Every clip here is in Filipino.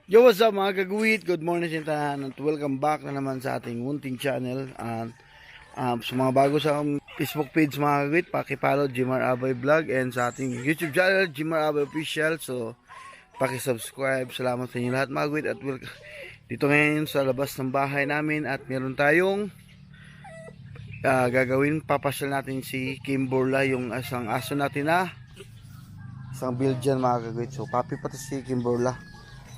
Yo, what's up mga kagawid? Good morning sa tanan at welcome back na naman sa ating munting channel. And sa mga bago sa Facebook page mga kagawid, pakipollow Jimar Abay Vlog, and sa ating YouTube channel Jimar Abay Official. So pakisubscribe. Salamat sa inyo lahat mga kagawid. At dito ngayon sa labas ng bahay namin at meron tayong gagawin. Papasyal natin si Kimberla, yung isang aso natin na isang Belgian mga kagawid. So papi pati si Kimberla,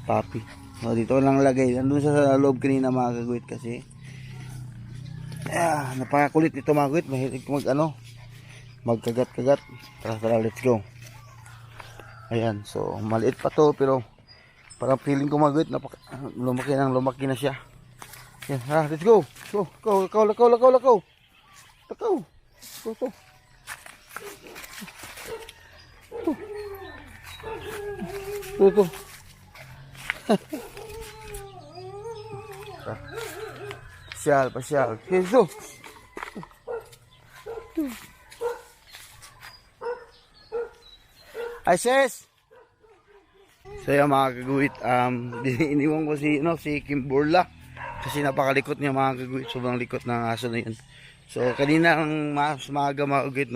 papi. So dito lang lagay. Nandun siya sa loob kanina mga kagawid kasi napakakulit ito mga kagawid. Mahilig magkagat-kagat. Tara, let's go. Ayan, so maliit pa to pero parang feeling ko mga kagawid lumaki na siya. Ayan, let's go. Go, lakaw. Go. Go. Pasyal. Hezo. Ay, sis. So yan mga kagawid, iniwan ko si Kimberla kasi napakalikot niya mga kagawid. Sobrang likot ng aso na yun. So kanina ang maaga mga kagawid,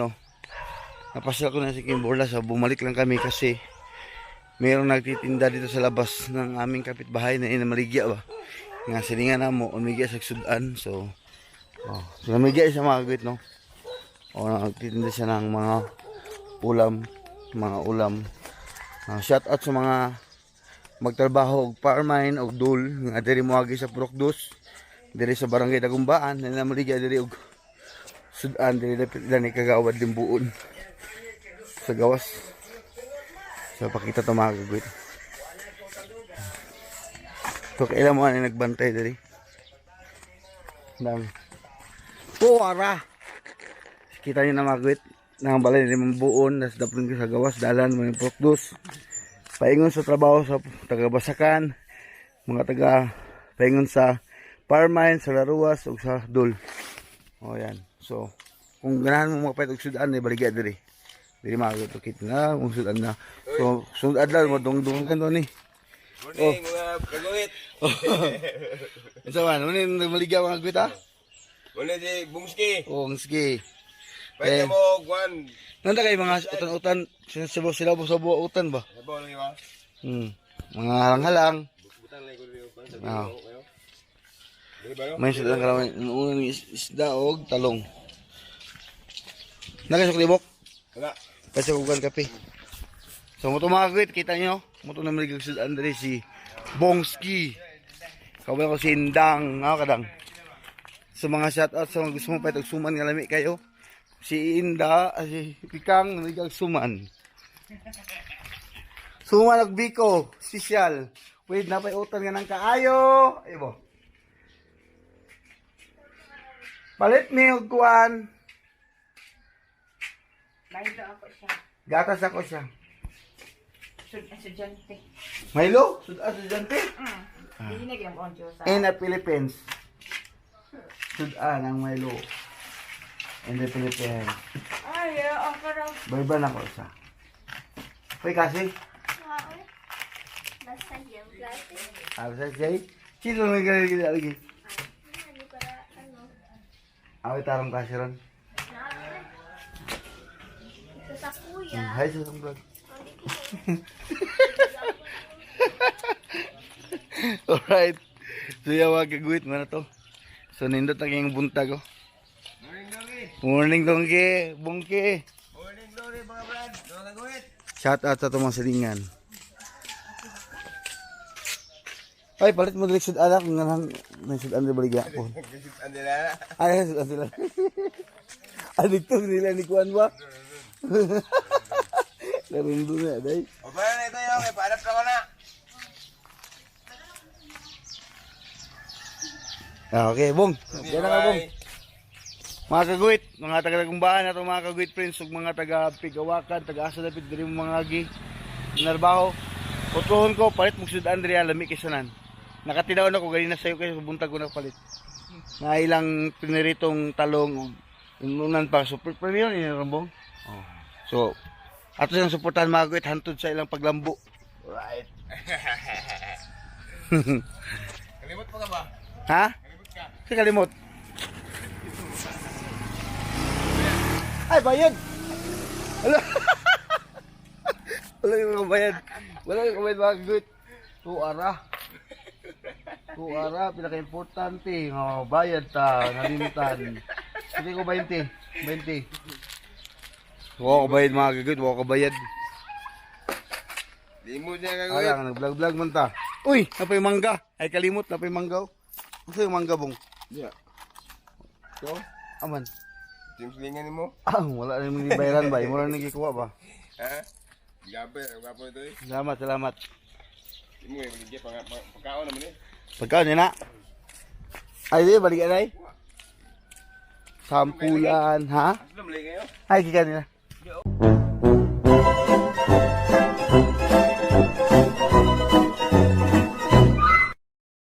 napasyal ko na si Kimberla. So bumalik lang kami kasi mayroong nagtitinda dito sa labas ng aming kapitbahay na inamaligya ba. Nga silingan na mo, umigya sa sudan. So umigya siya mga kagawid, nagtitinda siya ng mga ulam. Shout out sa mga magtrabaho og farmine og dul nga diri moagi sa Purokdos, diri sa barangay Dagumbaan, na namaligya diri og sudan diri ni kagawad limbuon sa gawas. So pakita to mga kagawid. So kailan mo na nagbantay diri. Dami. Puwara. Kita niyo na mga kagawid, nang balay ni mambuon nas dapon sa gawas dalan mo yung Purokdos. Paingon sa trabaho sa taga-Basakan, mga taga paingon sa farmine, sa Laruas ug sa Dul. Yan. So kung ganahan mo magpait og sudan, baligya diri. Diri makakita na kung sudan na. So sunod adlaw mo dong kan ni. Morning, mga kagawit. Isa man, maligya mga kagawit ha? Morning si Bungski. Sige. Pwede mo, Juan. Nanda kayo mga utan-utan, sila sa buwa utan ba? Sabaw lang iba. Mga halang-halang. Butang lang ko rin. Sabi mo. May sudan kalaman, unang isda o talong. Nakasok libok? Wala. Kasi kugan kape. So mo mga kagawit, kita nyo, mo na maligag sudan dali si Bongski. Kawala ko si Indang, kadang. Sa mga shoutout sa mga gusto mo pa itong suman nga lami kayo. Si Inda, si Pikang, naligang suman. Suman og biko, special. Wait, napay utan nga ng kaayo. Ibo. Palit mi og kuan. Milo ako siya. Gatas ako siya. Estudyante. Milo? Estudyante? Hindi na yung onjo sa... In the Philippines. Sudan ang Milo. In the Philippines. Ay, ako raw. Bayban ako siya. Uy, kasi? Basta yan, klase. Sa siya? Sino may galing lagi? Hindi para, Awit tarong kasi ron. ito sa kuya. Hi, sa isang vlog. Alright. So yung mga kagawit mo na to. So nindot na kayong buntag. Morning dongki. Bungki. Morning glory mga brad. Mga kagawit. Shout out sa itong mga silingan. Ay, palit mo direct sudan kung may sudan na baligya po. Andila. Ay, sudan sila. Dito nila ni Kuan ba? Narindo na, day. O para na ito yung, ipaanap na ko na. Okay, bong. Yan na nga, bong. Mga kagawit, mga taga-Dagumbaan na mga kagawit friends, ug mga taga-Pigawakan, taga-asa dapit diri mga agi narbaho. Utuhon ko palit mo sudan diri lami kay sanan. Nakatidaw na ko ganina sayo kay buntag ko na palit. Na ilang piniritong talong ununan pa super premium ni Rambong. So ato siyang suportahan mga kagawit hantod sa ilang paglambo. Right. Kalimot pa ka ba? Ha? Kalimot ka. Si kalimot. Ay, bayad! Wala. Wala yung bayad. Wala yung bayad mga kaguit. Tuara. Tuara, pinaka-importante. Bayad ta, nalimtan. Hindi ko 20. 20. Huwag ko bayad mga kaguit. Huwag ko bayad. Limot niya kaguit. Alang, nag-vlog-vlog man ta. Uy, napay mangga. Ay, kalimot, napay mangga. Gusto yung mangga bong? Yeah. So, Aman. timslingan mo. Wala na yung bayaran ba? Mura na nagkikuha ba? Ha? Gabi, gapo ito eh. Salamat, salamat. Hindi mo eh, maligya pagkaon naman eh. Pagkaon yun na. Ay, di, balikan ay. Sampulan, ha? Aslam lagi kayo. Ay, kikan nila.